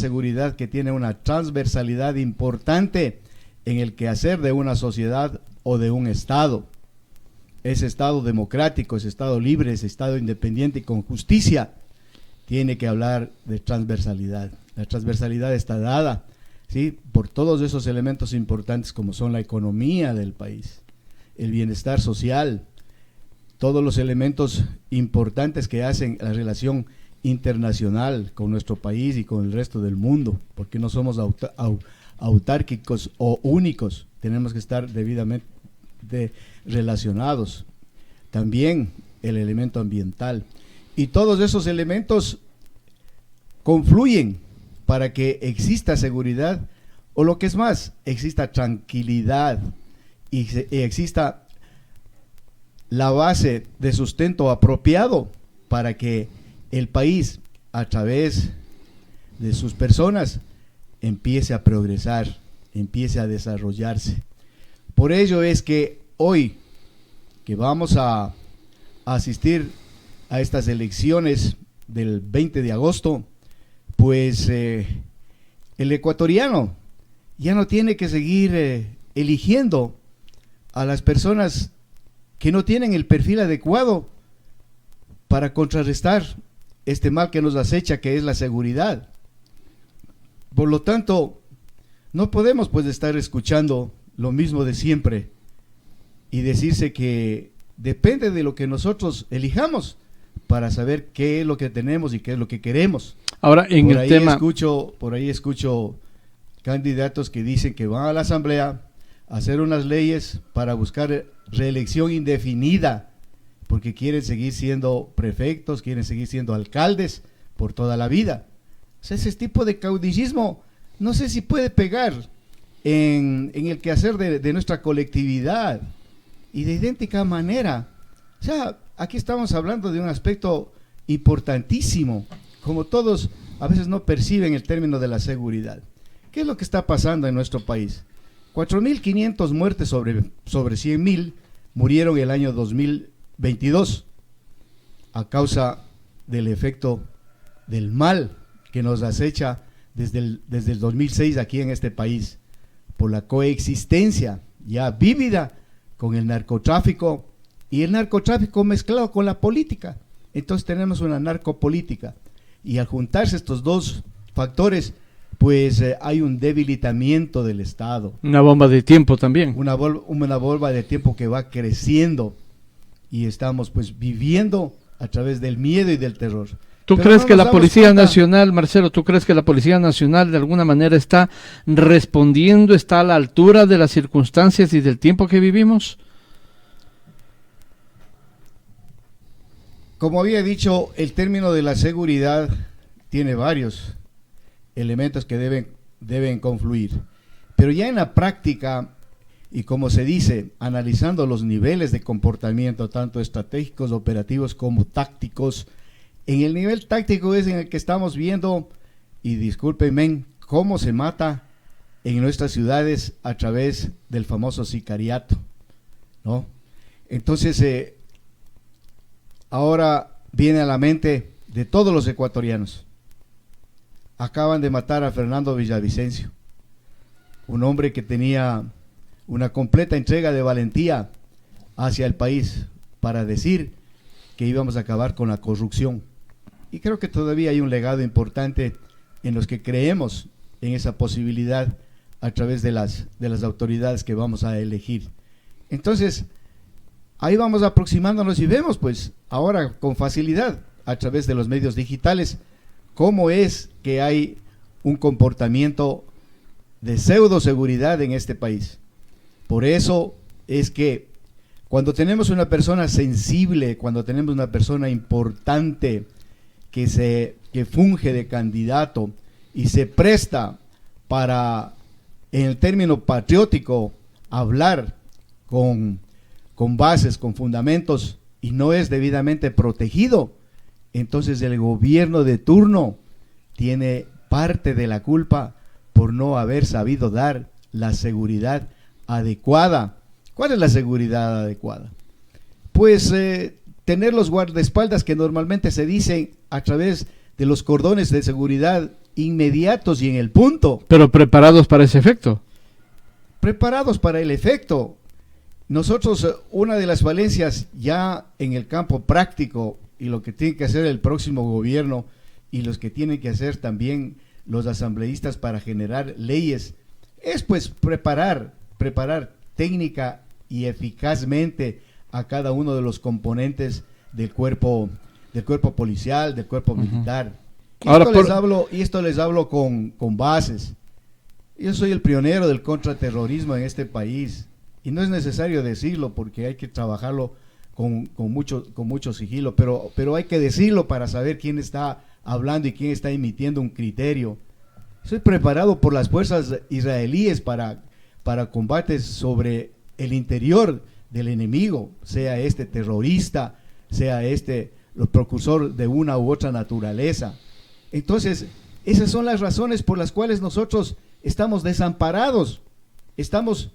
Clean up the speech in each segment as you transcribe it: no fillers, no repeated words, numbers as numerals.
seguridad que tiene una transversalidad importante en el quehacer de una sociedad o de un Estado. Ese Estado democrático, ese Estado libre, ese Estado independiente y con justicia, tiene que hablar de transversalidad. La transversalidad está dada, ¿sí?, por todos esos elementos importantes como son la economía del país, el bienestar social, todos los elementos importantes que hacen la relación internacional con nuestro país y con el resto del mundo, porque no somos autárquicos o únicos, tenemos que estar debidamente relacionados. También el elemento ambiental, y todos esos elementos confluyen para que exista seguridad, o lo que es más, exista tranquilidad y exista la base de sustento apropiado para que el país, a través de sus personas, empiece a progresar, empiece a desarrollarse. Por ello es que hoy, que vamos a asistir a estas elecciones del 20 de agosto, pues el ecuatoriano ya no tiene que seguir eligiendo a las personas que no tienen el perfil adecuado para contrarrestar este mal que nos acecha, que es la seguridad. Por lo tanto, no podemos pues estar escuchando lo mismo de siempre y decirse que depende de lo que nosotros elijamos para saber qué es lo que tenemos y qué es lo que queremos. Ahora, en por el ahí tema... por ahí escucho candidatos que dicen que van a la asamblea a hacer unas leyes para buscar reelección indefinida, porque quieren seguir siendo prefectos, quieren seguir siendo alcaldes por toda la vida. O sea, ese tipo de caudillismo no sé si puede pegar en el quehacer de nuestra colectividad, y de idéntica manera. O sea, aquí estamos hablando de un aspecto importantísimo, como todos a veces no perciben el término de la seguridad. ¿Qué es lo que está pasando en nuestro país? 4.500 muertes sobre 100.000 murieron el año 2022 a causa del efecto del mal que nos acecha desde el 2006 aquí en este país, por la coexistencia ya vívida con el narcotráfico, y el narcotráfico mezclado con la política. Entonces tenemos una narcopolítica, y al juntarse estos dos factores, pues hay un debilitamiento del Estado. Una bomba de tiempo también. Una bomba de tiempo que va creciendo, y estamos pues viviendo a través del miedo y del terror. ¿Tú Pero crees no que nos la damos Policía cuenta. Nacional, Marcelo, tú crees que la Policía Nacional de alguna manera está respondiendo, está a la altura de las circunstancias y del tiempo que vivimos? Como había dicho, el término de la seguridad tiene varios elementos que deben confluir, pero ya en la práctica, y como se dice, analizando los niveles de comportamiento, tanto estratégicos, operativos como tácticos, en el nivel táctico es en el que estamos viendo, y discúlpenme, cómo se mata en nuestras ciudades a través del famoso sicariato, ¿no? Entonces, ahora viene a la mente de todos los ecuatorianos. Acaban de matar a Fernando Villavicencio, un hombre que tenía una completa entrega de valentía hacia el país para decir que íbamos a acabar con la corrupción. Y creo que todavía hay un legado importante en los que creemos en esa posibilidad a través de las autoridades que vamos a elegir. Entonces, ahí vamos aproximándonos y vemos pues ahora con facilidad a través de los medios digitales cómo es que hay un comportamiento de pseudo seguridad en este país. Por eso es que cuando tenemos una persona sensible, cuando tenemos una persona importante que funge de candidato y se presta para, en el término patriótico, hablar con bases, con fundamentos, y no es debidamente protegido, entonces el gobierno de turno tiene parte de la culpa por no haber sabido dar la seguridad adecuada. ¿Cuál es la seguridad adecuada? Pues tener los guardaespaldas que normalmente se dicen a través de los cordones de seguridad inmediatos y en el punto. Pero preparados para ese efecto. Preparados para el efecto. Nosotros, una de las falencias ya en el campo práctico y lo que tiene que hacer el próximo gobierno y los que tienen que hacer también los asambleístas para generar leyes, es pues preparar técnica y eficazmente a cada uno de los componentes del cuerpo policial, del cuerpo militar. Ahora, esto les hablo con bases. Yo soy el pionero del contraterrorismo en este país y no es necesario decirlo porque hay que trabajarlo con mucho sigilo, pero hay que decirlo para saber quién está hablando y quién está emitiendo un criterio. Soy preparado por las fuerzas israelíes para combates sobre el interior del enemigo, sea este terrorista, sea este los precursor de una u otra naturaleza. Entonces, esas son las razones por las cuales nosotros estamos desamparados, estamos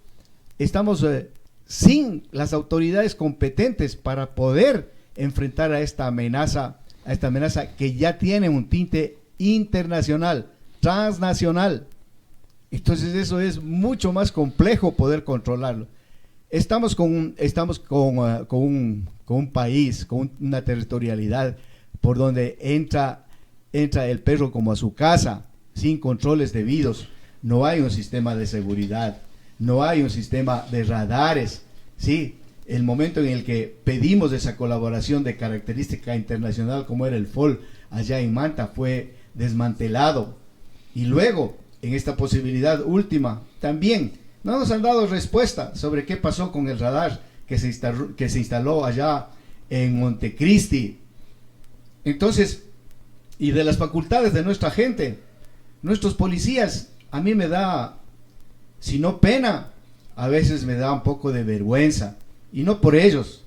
sin las autoridades competentes para poder enfrentar a esta amenaza que ya tiene un tinte internacional, transnacional. Entonces eso es mucho más complejo poder controlarlo. Estamos con un país, con una territorialidad por donde entra el perro como a su casa, sin controles debidos. No hay un sistema de seguridad, no hay un sistema de radares. Sí, el momento en el que pedimos esa colaboración de característica internacional como era el FOL allá en Manta fue desmantelado. Y luego, en esta posibilidad última, también no nos han dado respuesta sobre qué pasó con el radar que se instaló allá en Montecristi. Entonces, y de las facultades de nuestra gente, nuestros policías, a mí me da, si no pena, a veces me da un poco de vergüenza, y no por ellos,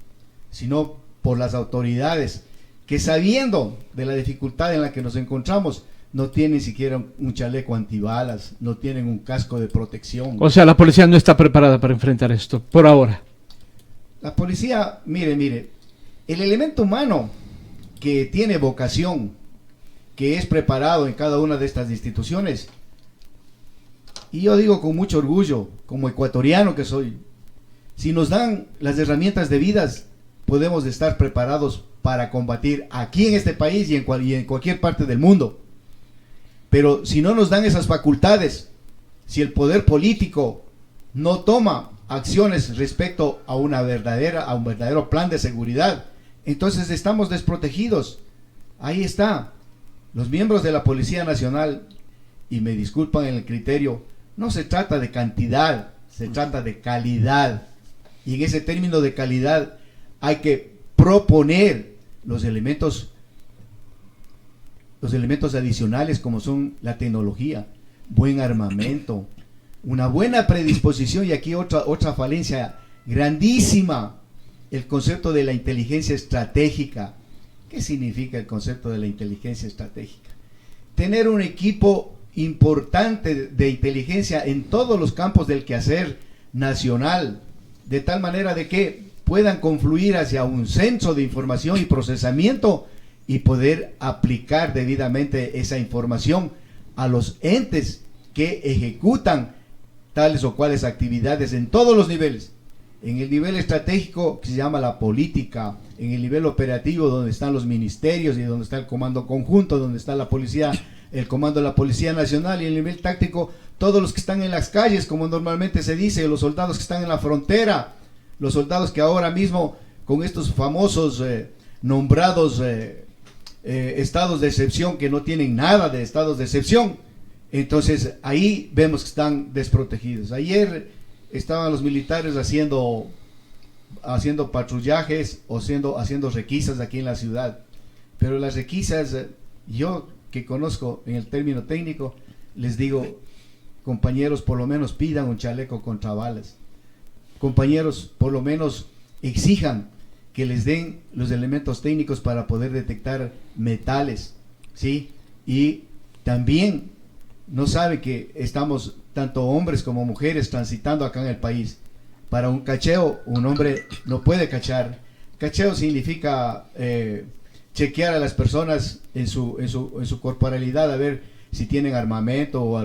sino por las autoridades, que sabiendo de la dificultad en la que nos encontramos, no tienen siquiera un chaleco antibalas, no tienen un casco de protección. O sea, la policía no está preparada para enfrentar esto, por ahora. La policía, mire, el elemento humano que tiene vocación, que es preparado en cada una de estas instituciones, y yo digo con mucho orgullo, como ecuatoriano que soy, si nos dan las herramientas debidas, podemos estar preparados para combatir aquí en este país y en cualquier parte del mundo. Pero si no nos dan esas facultades, si el poder político no toma acciones respecto a un verdadero plan de seguridad, entonces estamos desprotegidos. Ahí está. Los miembros de la Policía Nacional, y me disculpan en el criterio, no se trata de cantidad, se trata de calidad. Y en ese término de calidad hay que proponer los elementos adicionales como son la tecnología, buen armamento, una buena predisposición, y aquí otra falencia grandísima, el concepto de la inteligencia estratégica. ¿Qué significa el concepto de la inteligencia estratégica? Tener un equipo importante de inteligencia en todos los campos del quehacer nacional, de tal manera de que puedan confluir hacia un centro de información y procesamiento y poder aplicar debidamente esa información a los entes que ejecutan tales o cuales actividades en todos los niveles. En el nivel estratégico, que se llama la política, en el nivel operativo, donde están los ministerios y donde está el comando conjunto, donde está la policía, el comando de la Policía Nacional, y en el nivel táctico, todos los que están en las calles, como normalmente se dice, los soldados que están en la frontera, los soldados que ahora mismo, con estos famosos nombrados estados de excepción, que no tienen nada de estados de excepción, entonces ahí vemos que están desprotegidos. Ayer estaban los militares haciendo patrullajes o haciendo requisas aquí en la ciudad, pero las requisas, yo que conozco en el término técnico, les digo, compañeros, por lo menos pidan un chaleco contra balas. Compañeros, por lo menos exijan que les den los elementos técnicos para poder detectar metales, ¿sí? Y también no sabe que estamos, tanto hombres como mujeres, transitando acá en el país. Para un cacheo, un hombre no puede cachar. Cacheo significa chequear a las personas en su corporalidad, a ver si tienen armamento o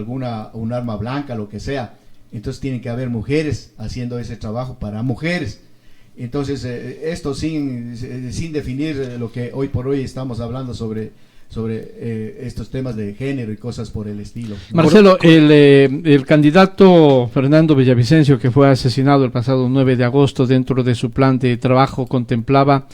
un arma blanca, lo que sea. Entonces tienen que haber mujeres haciendo ese trabajo para mujeres. Entonces esto sin definir lo que hoy por hoy estamos hablando sobre estos temas de género y cosas por el estilo. Marcelo, el candidato Fernando Villavicencio, que fue asesinado el pasado 9 de agosto, dentro de su plan de trabajo contemplaba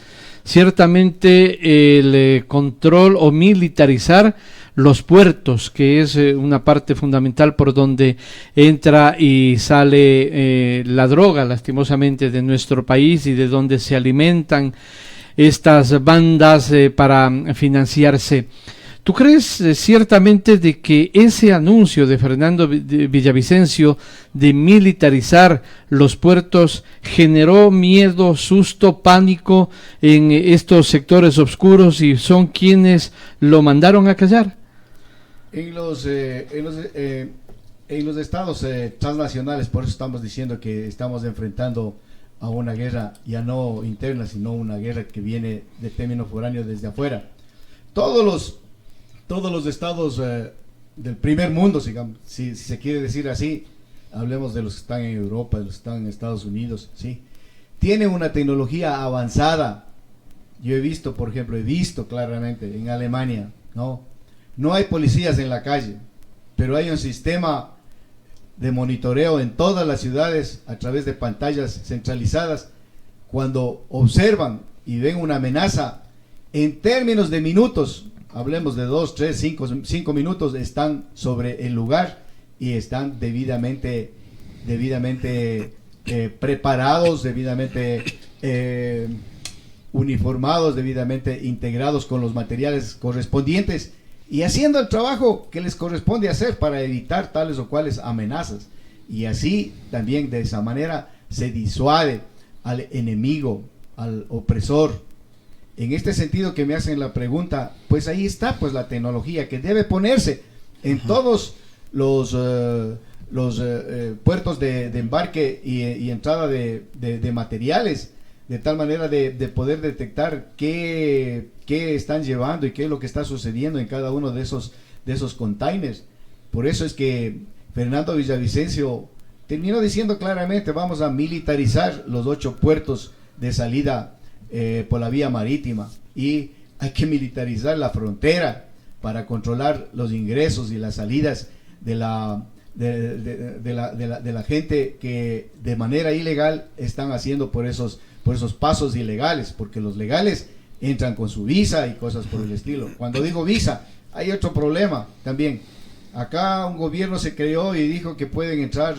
ciertamente el control o militarizar los puertos, que es una parte fundamental por donde entra y sale la droga, lastimosamente, de nuestro país, y de donde se alimentan estas bandas para financiarse. ¿Tú crees ciertamente de que ese anuncio de Fernando Villavicencio de militarizar los puertos generó miedo, susto, pánico en estos sectores oscuros y son quienes lo mandaron a callar? En los estados transnacionales, por eso estamos diciendo que estamos enfrentando a una guerra ya no interna, sino una guerra que viene de término foráneo desde afuera. Todos los estados del primer mundo, digamos, si se quiere decir así, hablemos de los que están en Europa, de los que están en Estados Unidos, ¿sí? Tienen una tecnología avanzada. Yo he visto claramente en Alemania, no hay policías en la calle, pero hay un sistema de monitoreo en todas las ciudades a través de pantallas centralizadas. Cuando observan y ven una amenaza, en términos de minutos, hablemos de 2, 3, 5 minutos, están sobre el lugar y están debidamente preparados, debidamente uniformados, debidamente integrados con los materiales correspondientes y haciendo el trabajo que les corresponde hacer para evitar tales o cuales amenazas. Y así también, de esa manera, se disuade al enemigo, al opresor. En este sentido que me hacen la pregunta, pues ahí está pues la tecnología que debe ponerse en todos los puertos de embarque y entrada de materiales, de tal manera de poder detectar qué están llevando y qué es lo que está sucediendo en cada uno de esos containers. Por eso es que Fernando Villavicencio terminó diciendo claramente: vamos a militarizar los 8 puertos de salida por la vía marítima, y hay que militarizar la frontera para controlar los ingresos y las salidas de la gente que de manera ilegal están haciendo por esos pasos ilegales, porque los legales entran con su visa y cosas por el estilo. Cuando digo visa, hay otro problema también. Acá un gobierno se creó y dijo que pueden entrar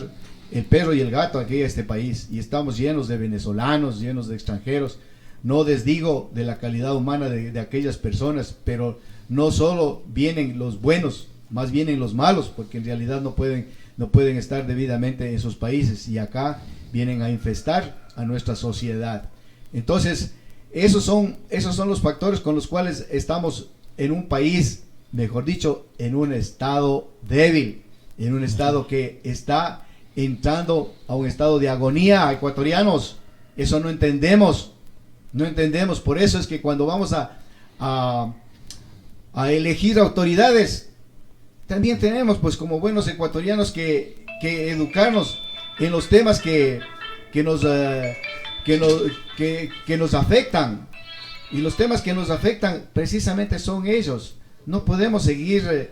el perro y el gato aquí a este país, y estamos llenos de venezolanos, llenos de extranjeros. No desdigo de la calidad humana de aquellas personas, pero no solo vienen los buenos, más vienen los malos, porque en realidad no pueden estar debidamente en sus países, y acá vienen a infestar a nuestra sociedad. Entonces, esos son los factores con los cuales estamos en un país, mejor dicho, en un estado débil, en un estado que está entrando a un estado de agonía. Ecuatorianos, eso no entendemos. Por eso es que cuando vamos a elegir autoridades, también tenemos, pues, como buenos ecuatorianos, que educarnos en los temas que nos afectan. Y los temas que nos afectan precisamente son ellos. No podemos seguir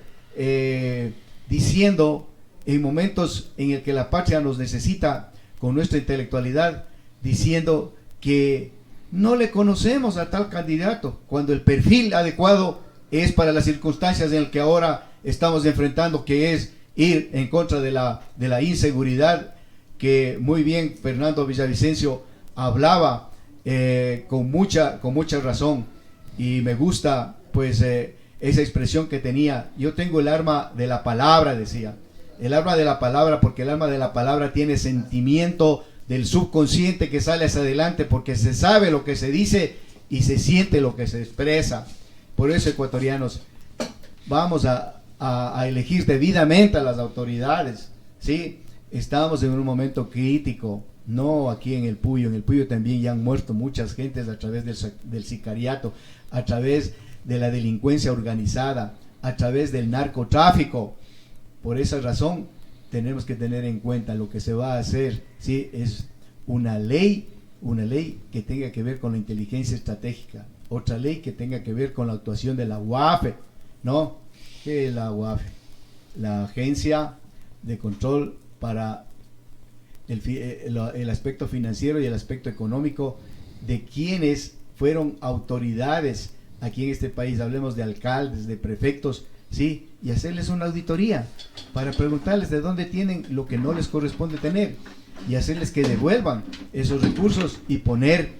diciendo en momentos en el que la patria nos necesita, con nuestra intelectualidad, diciendo que no le conocemos a tal candidato, cuando el perfil adecuado es para las circunstancias en las que ahora estamos enfrentando, que es ir en contra de la inseguridad, que muy bien Fernando Villavicencio hablaba con mucha razón, y me gusta pues esa expresión que tenía: yo tengo el arma de la palabra, decía, el arma de la palabra, porque el arma de la palabra tiene sentimiento del subconsciente que sale hacia adelante, porque se sabe lo que se dice y se siente lo que se expresa. Por eso, ecuatorianos, vamos a elegir debidamente a las autoridades, ¿sí? Estamos en un momento crítico, no aquí en el Puyo también ya han muerto muchas gentes a través del sicariato, a través de la delincuencia organizada, a través del narcotráfico. Por esa razón tenemos que tener en cuenta lo que se va a hacer, ¿sí? Es una ley que tenga que ver con la inteligencia estratégica, otra ley que tenga que ver con la actuación de la UAFE, ¿no? ¿Qué es la UAFE? La Agencia de Control para el aspecto financiero y el aspecto económico de quienes fueron autoridades aquí en este país. Hablemos de alcaldes, de prefectos, ¿sí? Y hacerles una auditoría para preguntarles de dónde tienen lo que no les corresponde tener y hacerles que devuelvan esos recursos y poner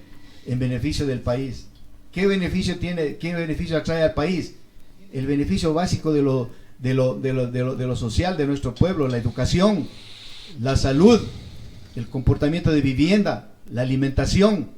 en beneficio del país. ¿Qué beneficio tiene, qué beneficio atrae al país? El beneficio básico de lo social de nuestro pueblo, la educación, la salud, el comportamiento de vivienda, la alimentación,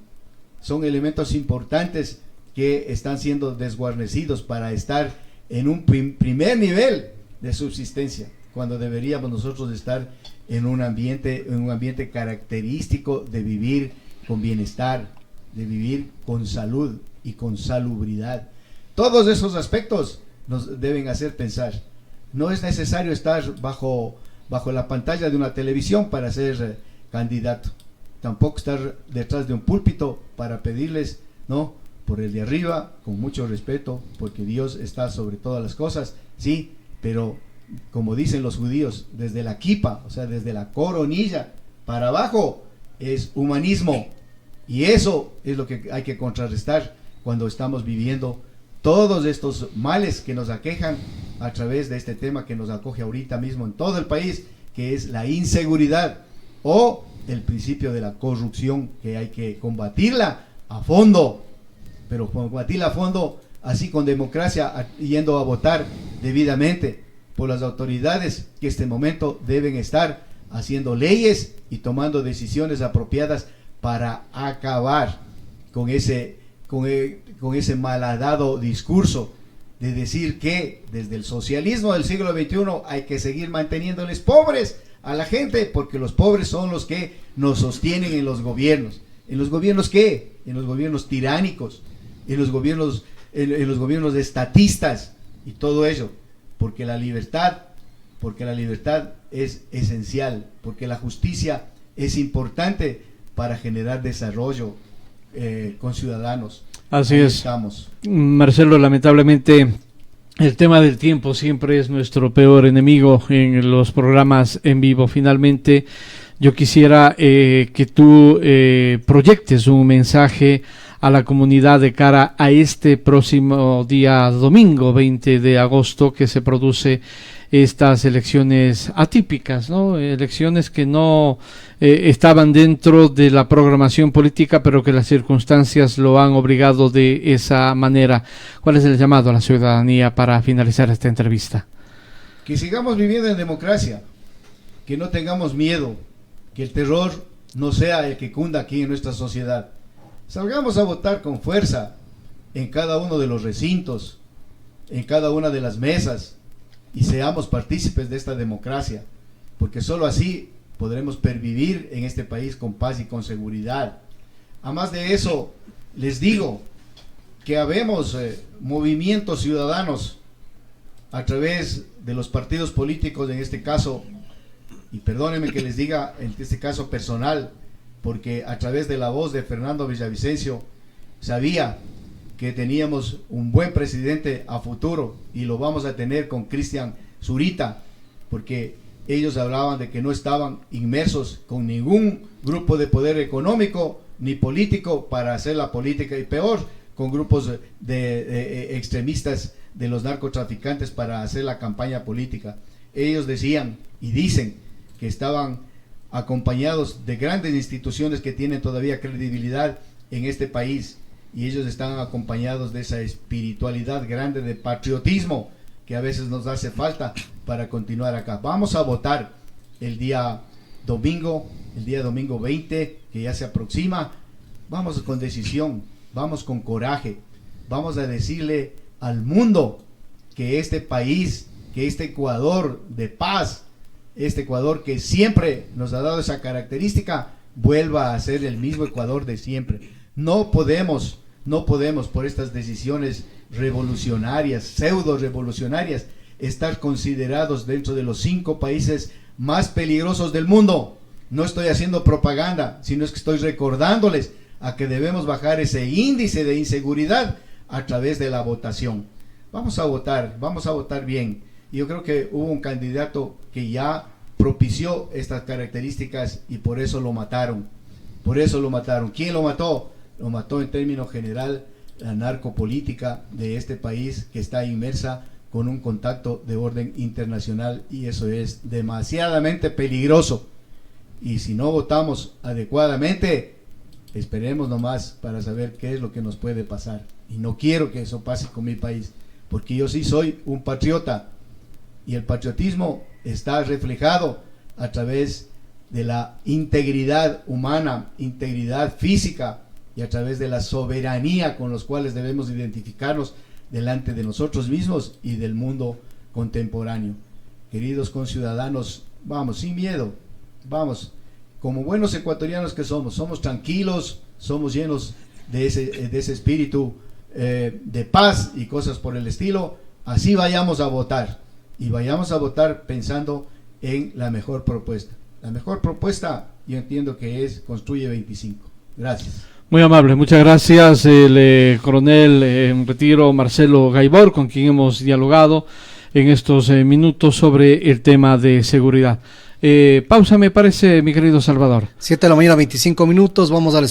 son elementos importantes que están siendo desguarnecidos para estar en un primer nivel de subsistencia, cuando deberíamos nosotros estar en un ambiente característico de vivir con bienestar, de vivir con salud y con salubridad. Todos esos aspectos nos deben hacer pensar. No es necesario estar bajo la pantalla de una televisión para ser candidato, tampoco estar detrás de un púlpito para pedirles, ¿no?, por el de arriba, con mucho respeto, porque Dios está sobre todas las cosas, sí, pero como dicen los judíos, desde la kipa, o sea, desde la coronilla para abajo, es humanismo, y eso es lo que hay que contrarrestar cuando estamos viviendo todos estos males que nos aquejan a través de este tema que nos acoge ahorita mismo en todo el país, que es la inseguridad o el principio de la corrupción, que hay que combatirla a fondo, pero combatirla a fondo así con democracia, yendo a votar debidamente por las autoridades que en este momento deben estar haciendo leyes y tomando decisiones apropiadas para acabar con ese malhadado discurso de decir que desde el socialismo del siglo XXI hay que seguir manteniéndoles pobres a la gente, porque los pobres son los que nos sostienen en los gobiernos. ¿En los gobiernos qué? En los gobiernos tiránicos, en los gobiernos estatistas y todo ello, porque la libertad es esencial, porque la justicia es importante para generar desarrollo con ciudadanos. Así Ahí es. estamos. Marcelo, lamentablemente el tema del tiempo siempre es nuestro peor enemigo en los programas en vivo. Finalmente, yo quisiera que tú proyectes un mensaje a la comunidad de cara a este próximo día domingo 20 de agosto que se produce estas elecciones atípicas, ¿no? Elecciones que no estaban dentro de la programación política, pero que las circunstancias lo han obligado de esa manera. ¿Cuál es el llamado a la ciudadanía para finalizar esta entrevista? Que sigamos viviendo en democracia, que no tengamos miedo, que el terror no sea el que cunda aquí en nuestra sociedad. Salgamos a votar con fuerza en cada uno de los recintos, en cada una de las mesas, y seamos partícipes de esta democracia, porque solo así podremos pervivir en este país con paz y con seguridad. Además de eso, les digo que habemos movimientos ciudadanos a través de los partidos políticos, en este caso, y perdónenme que les diga en este caso personal, porque a través de la voz de Fernando Villavicencio sabía que teníamos un buen presidente a futuro, y lo vamos a tener con Cristian Zurita, porque ellos hablaban de que no estaban inmersos con ningún grupo de poder económico ni político para hacer la política, y peor, con grupos de extremistas de los narcotraficantes para hacer la campaña política. Ellos decían y dicen que estaban acompañados de grandes instituciones que tienen todavía credibilidad en este país, y ellos están acompañados de esa espiritualidad grande de patriotismo que a veces nos hace falta para continuar acá. Vamos a votar el día domingo 20, que ya se aproxima. Vamos con decisión, vamos con coraje, vamos a decirle al mundo que este país, que este Ecuador de paz, este Ecuador que siempre nos ha dado esa característica, vuelva a ser el mismo Ecuador de siempre. No podemos por estas decisiones revolucionarias, pseudo revolucionarias, estar considerados dentro de los 5 países más peligrosos del mundo. No estoy haciendo propaganda, sino es que estoy recordándoles a que debemos bajar ese índice de inseguridad a través de la votación. Vamos a votar bien. Yo creo que hubo un candidato que ya propició estas características y por eso lo mataron. ¿Quién lo mató? Lo mató en términos general la narcopolítica de este país, que está inmersa con un contacto de orden internacional, y eso es demasiadamente peligroso. Y si no votamos adecuadamente, esperemos nomás para saber qué es lo que nos puede pasar. Y no quiero que eso pase con mi país, porque yo sí soy un patriota, y el patriotismo está reflejado a través de la integridad humana, integridad física, y a través de la soberanía con los cuales debemos identificarnos delante de nosotros mismos y del mundo contemporáneo. Queridos conciudadanos, vamos sin miedo, vamos como buenos ecuatorianos que somos tranquilos, somos llenos de ese espíritu de paz y cosas por el estilo. Así vayamos a votar, y vayamos a votar pensando en la mejor propuesta. La mejor propuesta, yo entiendo que es Construye 25. Gracias. Muy amable, muchas gracias, el coronel en retiro Marcelo Gaibor, con quien hemos dialogado en estos minutos sobre el tema de seguridad. Pausa, me parece, mi querido Salvador. 7 de la mañana, 25 minutos, vamos al